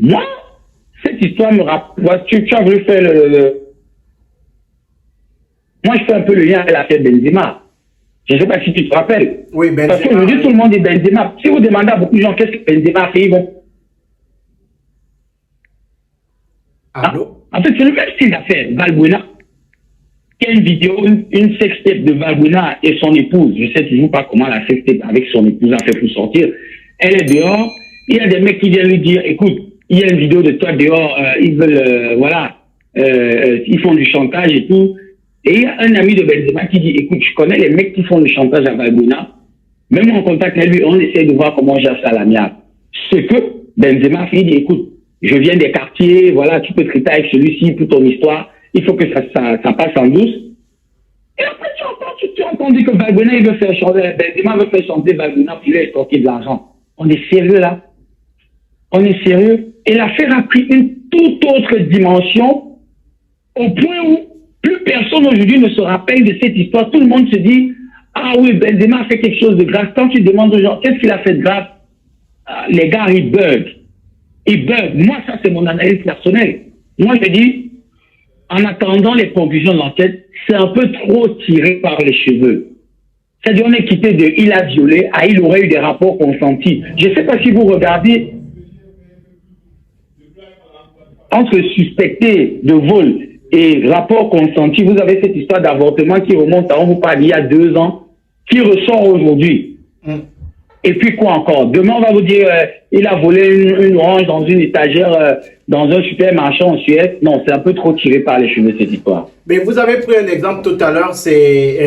Moi, cette histoire me rappelle. Tu as voulu faire Moi, je fais un peu le lien avec l'affaire Benzema. Je ne sais pas si tu te rappelles. Oui, Benzema. Parce qu'aujourd'hui, tout le monde dit Benzema. Si vous demandez à beaucoup de gens qu'est-ce que Benzema a fait, ils vont. Allô? En fait, c'est le même style d'affaire. Valbuena. Il y a une vidéo, une sextape de Valbuena et son épouse. Je ne sais toujours pas comment la sextape avec son épouse a fait pour sortir. Elle est dehors. Il y a des mecs qui viennent lui dire, écoute, il y a une vidéo de toi dehors, ils veulent, ils font du chantage et tout. Et il y a un ami de Benzema qui dit, écoute, je connais les mecs qui font du chantage à Valbuena. Même en contact avec lui, on essaie de voir comment on gère ça à l'amiable. Ce que Benzema fait, il dit, écoute, je viens des quartiers, voilà, tu peux traiter avec celui-ci pour ton histoire. Il faut que ça passe en douce. Et après, tu entends dire que Valbuena, il veut faire chanter, Benzema veut faire chanter Valbuena, puis il veut extorquer de l'argent. On est sérieux là? On est sérieux? Et l'affaire a pris une toute autre dimension au point où plus personne aujourd'hui ne se rappelle de cette histoire. Tout le monde se dit, ah oui, Benzema a fait quelque chose de grave. Quand tu demandes aux gens, qu'est-ce qu'il a fait de grave? Les gars, ils bug. Ils bug. Moi, ça, c'est mon analyse personnelle. Moi, je dis, en attendant les conclusions de l'enquête, c'est un peu trop tiré par les cheveux. C'est-à-dire, on est quitté de il a violé à il aurait eu des rapports consentis. Je ne sais pas si vous regardez entre suspecté de vol et rapport consenti, vous avez cette histoire d'avortement qui remonte à, on vous parle, il y a 2 ans, qui ressort aujourd'hui. Et puis quoi encore? Demain, on va vous dire, il a volé une orange dans une étagère, dans un supermarché en Suède. Non, c'est un peu trop tiré par les cheveux, cette histoire. Mais vous avez pris un exemple tout à l'heure, c'est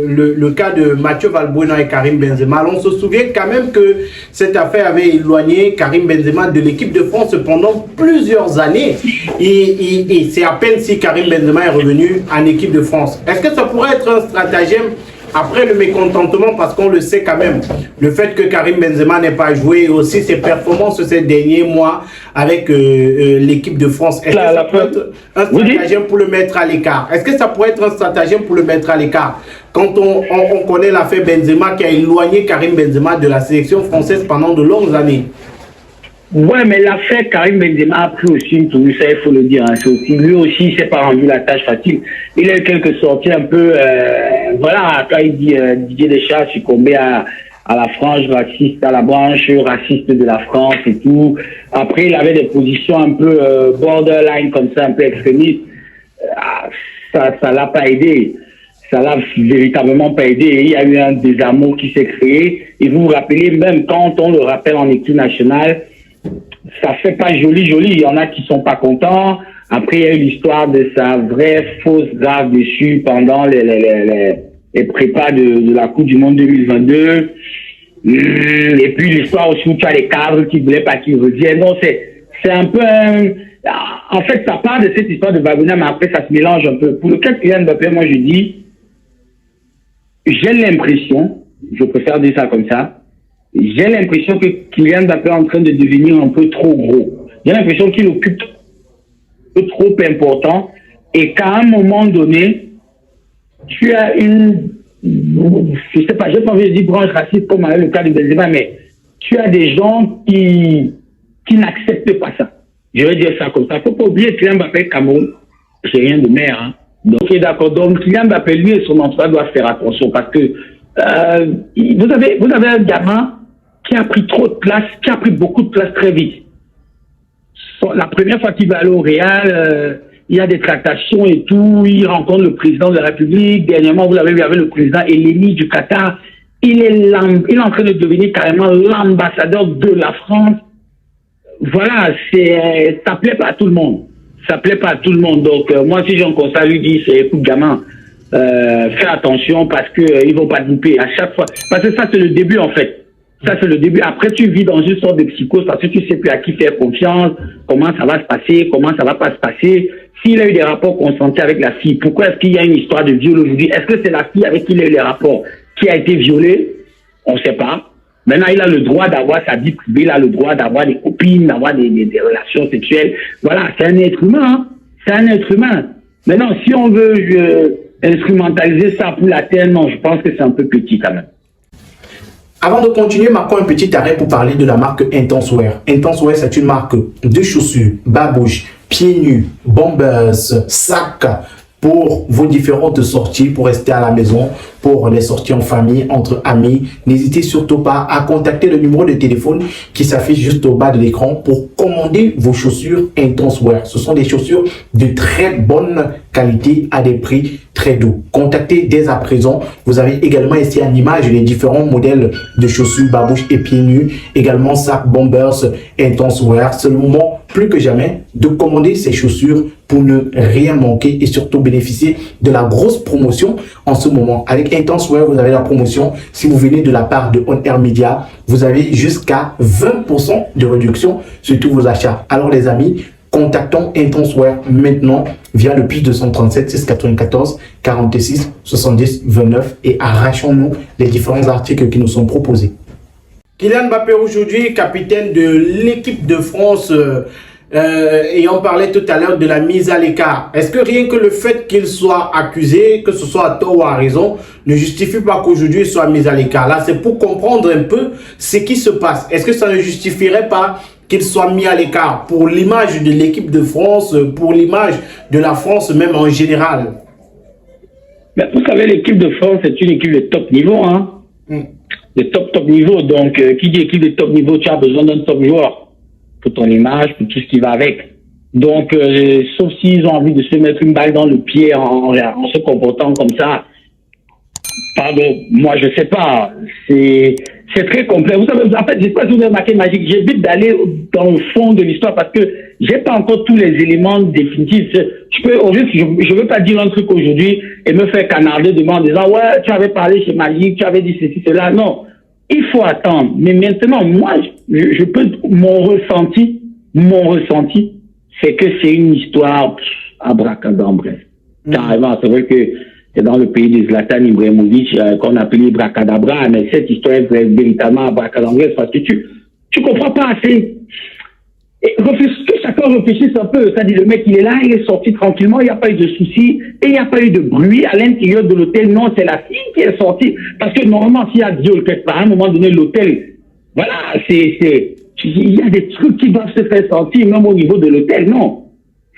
le cas de Mathieu Valbuena et Karim Benzema. Alors, on se souvient quand même que cette affaire avait éloigné Karim Benzema de l'équipe de France pendant plusieurs années. Et c'est à peine si Karim Benzema est revenu en équipe de France. Est-ce que ça pourrait être un stratagème après le mécontentement, parce qu'on le sait quand même, le fait que Karim Benzema n'ait pas joué, aussi ses performances ces derniers mois avec l'équipe de France, est-ce que ça peut être un stratagème pour le mettre à l'écart? Est-ce que ça pourrait être un stratagème pour le mettre à l'écart? Quand on connaît l'affaire Benzema qui a éloigné Karim Benzema de la sélection française pendant de longues années. Ouais, mais l'affaire Karim Benzema a pris aussi une tournure, ça il faut le dire. Hein. Lui aussi, il s'est pas rendu la tâche facile. Il a eu quelques sorties un peu, voilà, quand il dit Didier Deschamps succombé à la frange raciste, à la branche raciste de la France et tout. Après, il avait des positions un peu borderline comme ça, un peu extrémistes. Ça l'a pas aidé. Ça l'a véritablement pas aidé. Il y a eu un désamour qui s'est créé. Et vous vous rappelez, même quand on le rappelle en équipe nationale, ça fait pas joli. Il y en a qui sont pas contents. Après, il y a eu l'histoire de sa vraie fausse grave dessus pendant les prépas de la Coupe du Monde 2022. Et puis l'histoire aussi où tu as les cadres qui voulaient pas qu'ils reviennent. Donc c'est un peu en fait, ça part de cette histoire de Valbuena, mais après ça se mélange un peu. Pour le cas de Kylian Mbappé, moi je dis, j'ai l'impression, je préfère dire ça comme ça, j'ai l'impression que Kylian Mbappé est en train de devenir un peu trop gros. J'ai l'impression qu'il occupe un peu trop important et qu'à un moment donné, tu as je sais pas, j'ai pas envie de dire branche raciste comme avec le cas de Benzema, mais tu as des gens qui n'acceptent pas ça. Je vais dire ça comme ça. Faut pas oublier Kylian Mbappé Cameroun, c'est rien de mer, hein. Donc, d'accord. Donc, Kylian Mbappé, lui et son entourage doivent faire attention parce que vous avez un gamin qui a pris trop de place, qui a pris beaucoup de place très vite. La première fois qu'il va aller au Real, il y a des tractations et tout, il rencontre le président de la République. Dernièrement, vous l'avez vu avec le président Eleni du Qatar. Il est en train de devenir carrément l'ambassadeur de la France. Voilà, ça plaît pas à tout le monde. Ça plaît pas à tout le monde. Donc, moi, si j'ai un conseil à lui dire, c'est, écoute, gamin, fais attention parce que ils vont pas te louper à chaque fois. Parce que ça, c'est le début, en fait. Ça, c'est le début. Après, tu vis dans une sorte de psychose parce que tu sais plus à qui faire confiance, comment ça va se passer, comment ça va pas se passer. S'il a eu des rapports consentis avec la fille, pourquoi est-ce qu'il y a une histoire de viol aujourd'hui? Est-ce que c'est la fille avec qui il a eu les rapports qui a été violée? On sait pas. Maintenant, il a le droit d'avoir sa vie privée, il a le droit d'avoir des copines, d'avoir des relations sexuelles. Voilà, c'est un être humain. Hein? C'est un être humain. Maintenant, si on veut instrumentaliser ça pour la terre, non, je pense que c'est un peu petit quand même. Avant de continuer, marquons un petit arrêt pour parler de la marque Intense Wear. Intense Wear, c'est une marque de chaussures, babouches, pieds nus, bombers, sacs pour vos différentes sorties, pour rester à la maison, pour les sorties en famille, entre amis. N'hésitez surtout pas à contacter le numéro de téléphone qui s'affiche juste au bas de l'écran pour commander vos chaussures Intense Wear. Ce sont des chaussures de très bonne qualité à des prix très doux. Contactez dès à présent. Vous avez également ici en image les différents modèles de chaussures, babouches et pieds nus. Également sacs, bombers, Intense Wear. C'est le moment plus que jamais de commander ces chaussures pour ne rien manquer et surtout bénéficier de la grosse promotion en ce moment. Avec Intense Wear, vous avez la promotion. Si vous venez de la part de On Air Media, vous avez jusqu'à 20% de réduction sur tous vos achats. Alors les amis, contactons Intense Wear maintenant via le plus 237 694 46 70 29 et arrachons-nous les différents articles qui nous sont proposés. Kylian Mbappé aujourd'hui, capitaine de l'équipe de France, et on parlait tout à l'heure de la mise à l'écart. Est-ce que rien que le fait qu'il soit accusé, que ce soit à tort ou à raison, ne justifie pas qu'aujourd'hui il soit mis à l'écart? Là, c'est pour comprendre un peu ce qui se passe. Est-ce que ça ne justifierait pas qu'il soit mis à l'écart pour l'image de l'équipe de France, pour l'image de la France même en général? Mais vous savez, l'équipe de France, c'est une équipe de top niveau, hein. De top niveau. Donc, qui dit équipe de top niveau, tu as besoin d'un top joueur pour ton image, pour tout ce qui va avec. Donc, sauf s'ils ont envie de se mettre une balle dans le pied en se comportant comme ça. Pardon, moi je sais pas. C'est très complet. Vous savez, en fait, je sais pas si vous avez marqué Magique. J'évite d'aller dans le fond de l'histoire parce que j'ai pas encore tous les éléments définitifs. Je veux pas dire un truc aujourd'hui et me faire canarder demain en disant ouais, tu avais parlé chez Magique, tu avais dit ceci, cela. Non, il faut attendre. Mais maintenant, moi, je peux mon ressenti, c'est que c'est une histoire abracadabra. Carrément, c'est vrai que c'est dans le pays de Zlatan Ibrahimovic qu'on appelle abracadabra, mais cette histoire est véritablement abracadabra parce que tu comprends pas assez. Et que chacun réfléchisse un peu. C'est-à-dire, le mec, il est là, il est sorti tranquillement, il n'y a pas eu de soucis, et il n'y a pas eu de bruit à l'intérieur de l'hôtel. Non, c'est la fille qui est sortie. Parce que normalement, s'il y a Dieu quelque part, à un moment donné, l'hôtel, voilà, il y a des trucs qui doivent se faire sortir, même au niveau de l'hôtel. Non.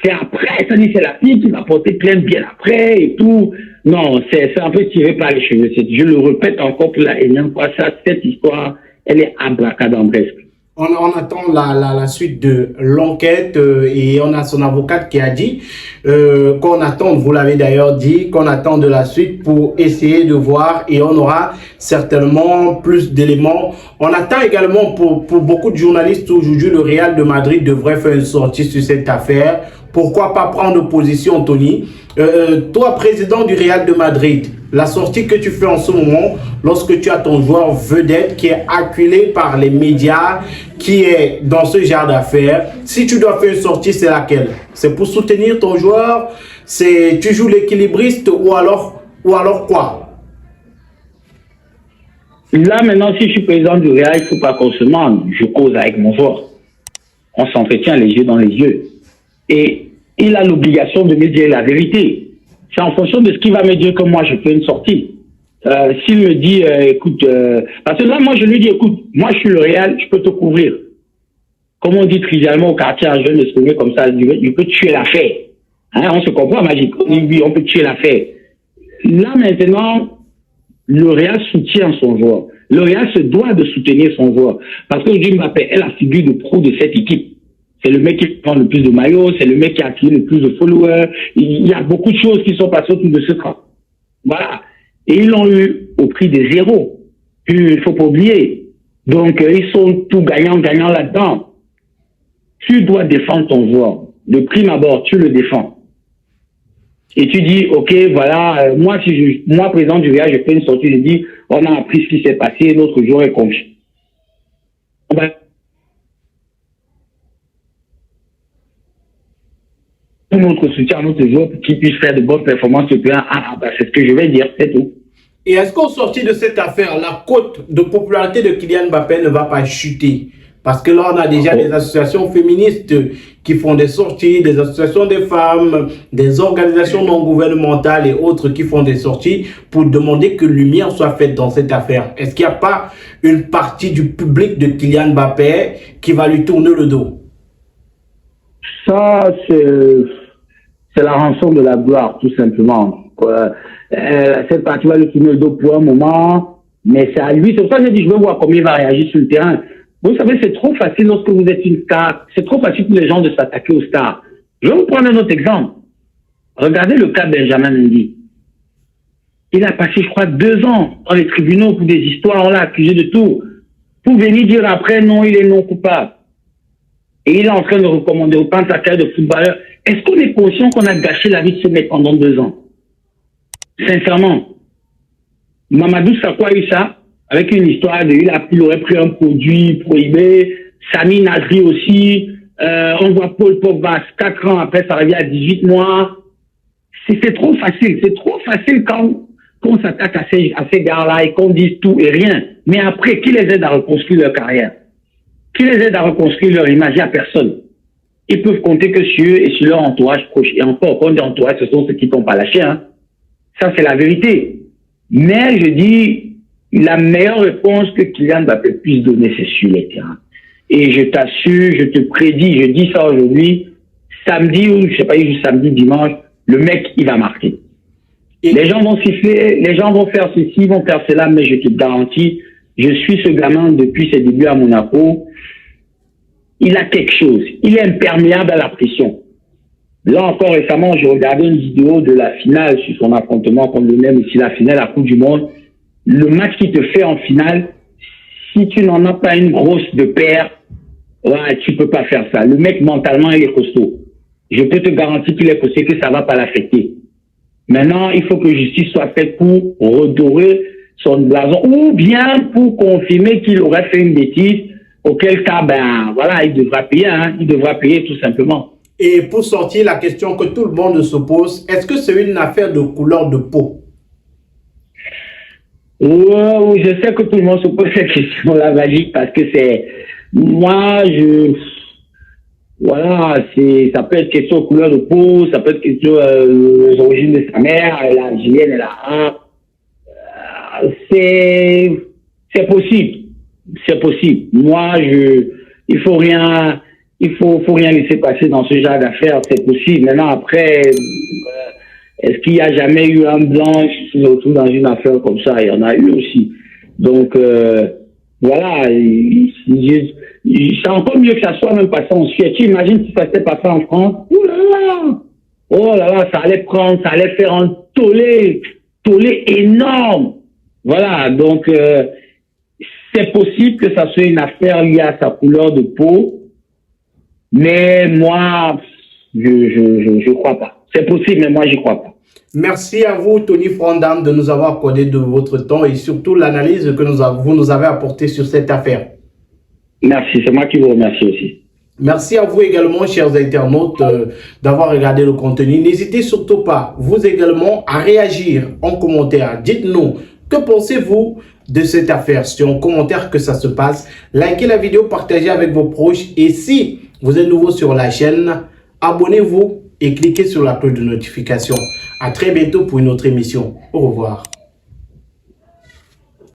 C'est après, c'est-à-dire, c'est la fille qui va porter plainte bien après et tout. Non, c'est un peu tiré par les cheveux. Je le répète encore pour la énième fois, cette histoire, elle est abracadabresque. On attend la suite de l'enquête et on a son avocate qui a dit qu'on attend, vous l'avez d'ailleurs dit, qu'on attend de la suite pour essayer de voir et on aura certainement plus d'éléments. On attend également pour beaucoup de journalistes aujourd'hui, le Real de Madrid devrait faire une sortie sur cette affaire. Pourquoi pas prendre position, Tony? Toi, président du Real de Madrid, la sortie que tu fais en ce moment, lorsque tu as ton joueur vedette qui est acculé par les médias, qui est dans ce genre d'affaires, si tu dois faire une sortie, c'est laquelle? C'est pour soutenir ton joueur? Tu joues l'équilibriste ou alors quoi? Là, maintenant, si je suis président du Real, il ne faut pas qu'on se mente. Je cause avec mon joueur. On s'entretient les yeux dans les yeux. Et il a l'obligation de me dire la vérité. C'est en fonction de ce qu'il va me dire que moi, je fais une sortie. S'il me dit, écoute, parce que là, moi, je lui dis, écoute, moi, je suis le Real, je peux te couvrir. Comme on dit trivialement au quartier, je vais m'exprimer comme ça, je peux tuer l'affaire. Hein, on se comprend, Magique. Oui, on peut tuer l'affaire. Là, maintenant, le Real soutient son joueur. Le Real se doit de soutenir son joueur. Parce que aujourd'hui, Mbappé est la figure de proue de cette équipe. C'est le mec qui prend le plus de maillots, c'est le mec qui a attiré le plus de followers. Il y a beaucoup de choses qui sont passées autour de ce camp. Voilà. Et ils l'ont eu au prix de zéro. Il ne faut pas oublier. Donc, ils sont tout gagnants là-dedans. Tu dois défendre ton joueur. De prime abord, tu le défends. Et tu dis, OK, voilà, moi, président du Real, je fais une sortie, je dis, on a appris ce qui s'est passé, notre joueur est confiant. Notre soutien à notre joueur pour qu'il puisse faire de bonnes performances sur le terrain. C'est ce que je vais dire, c'est tout. Et est-ce qu'au sorti de cette affaire, la cote de popularité de Kylian Mbappé ne va pas chuter? Parce que là, on a déjà des associations féministes qui font des sorties, des associations des femmes, des organisations non gouvernementales et autres qui font des sorties pour demander que lumière soit faite dans cette affaire. Est-ce qu'il n'y a pas une partie du public de Kylian Mbappé qui va lui tourner le dos? Ça, c'est la rançon de la gloire, tout simplement. Cette partie va lui tourner le dos pour un moment, mais c'est à lui. C'est pour ça que j'ai dit, je veux voir comment il va réagir sur le terrain. Vous savez, c'est trop facile lorsque vous êtes une star. C'est trop facile pour les gens de s'attaquer aux stars. Je vais vous prendre un autre exemple. Regardez le cas de Benjamin Mendy. Il a passé, je crois, 2 ans dans les tribunaux pour des histoires. On l'a accusé de tout. Pour venir dire après, non, il est non coupable. Et il est en train de recommander, reprendre sa carrière de footballeur. Est-ce qu'on est conscient qu'on a gâché la vie de ce mec pendant 2 ans? Sincèrement. Mamadou Sakho a eu ça, avec une histoire de, il aurait pris un produit prohibé. Sami Nasri aussi. On voit Paul Pogba, 4 ans après, ça revient à 18 mois. C'est trop facile. C'est trop facile quand on s'attaque à ces gars-là et qu'on dise tout et rien. Mais après, qui les aide à reconstruire leur carrière? Qui les aide à reconstruire leur image? Il n'y a personne. Ils peuvent compter que sur eux et sur leur entourage proche. Et encore, quand on dit entourage, ce sont ceux qui tombent pas lâcher. Hein. Ça, c'est la vérité. Mais je dis, la meilleure réponse que Kylian Mbappé puisse donner, c'est sur les terrains. Et je t'assure, je te prédis, je dis ça aujourd'hui, samedi ou je sais pas, samedi, dimanche, le mec, il va marquer. Et les gens vont siffler, les gens vont faire ceci, ils vont faire cela, mais je te garantis, je suis ce gamin depuis ses débuts à Monaco. Il a quelque chose. Il est imperméable à la pression. Là encore récemment, j'ai regardé une vidéo de la finale sur son affrontement contre le même ici, la finale à la Coupe du Monde. Le match qu'il te fait en finale, si tu n'en as pas une grosse de paire, ouais, tu peux pas faire ça. Le mec, mentalement, il est costaud. Je peux te garantir qu'il est costaud, que ça va pas l'affecter. Maintenant, il faut que justice soit faite pour redorer son blason ou bien pour confirmer qu'il aurait fait une bêtise, auquel cas, ben, voilà, il devra payer, hein. Il devra payer tout simplement. Et pour sortir la question que tout le monde se pose, est-ce que c'est une affaire de couleur de peau? Oui, je sais que tout le monde se pose cette question-là, magique, parce que c'est, moi, voilà, ça peut être question de couleur de peau, ça peut être question des origines de sa mère, elle est algérienne, elle a c'est possible. C'est possible. Moi, il faut rien laisser passer dans ce genre d'affaires. C'est possible. Maintenant, après, est-ce qu'il n'y a jamais eu un blanc qui se retrouve dans une affaire comme ça? Il y en a eu aussi. Donc, voilà. C'est encore mieux que ça soit même passé en Suède. Tu imagines si ça s'était passé en France? Ouh là là! Oh là là, ça allait faire un tollé énorme. Voilà. Donc, c'est possible que ça soit une affaire liée à sa couleur de peau, mais moi, je crois pas. C'est possible, mais moi, j'y crois pas. Merci à vous, Tony Frondan, de nous avoir accordé de votre temps et surtout l'analyse que vous nous avez apportée sur cette affaire. Merci, c'est moi qui vous remercie aussi. Merci à vous également, chers internautes, d'avoir regardé le contenu. N'hésitez surtout pas, vous également, à réagir en commentaire. Dites-nous, que pensez-vous de cette affaire? C'est en commentaire que ça se passe. Likez la vidéo, partagez avec vos proches. Et si vous êtes nouveau sur la chaîne, abonnez-vous et cliquez sur la cloche de notification. À très bientôt pour une autre émission. Au revoir.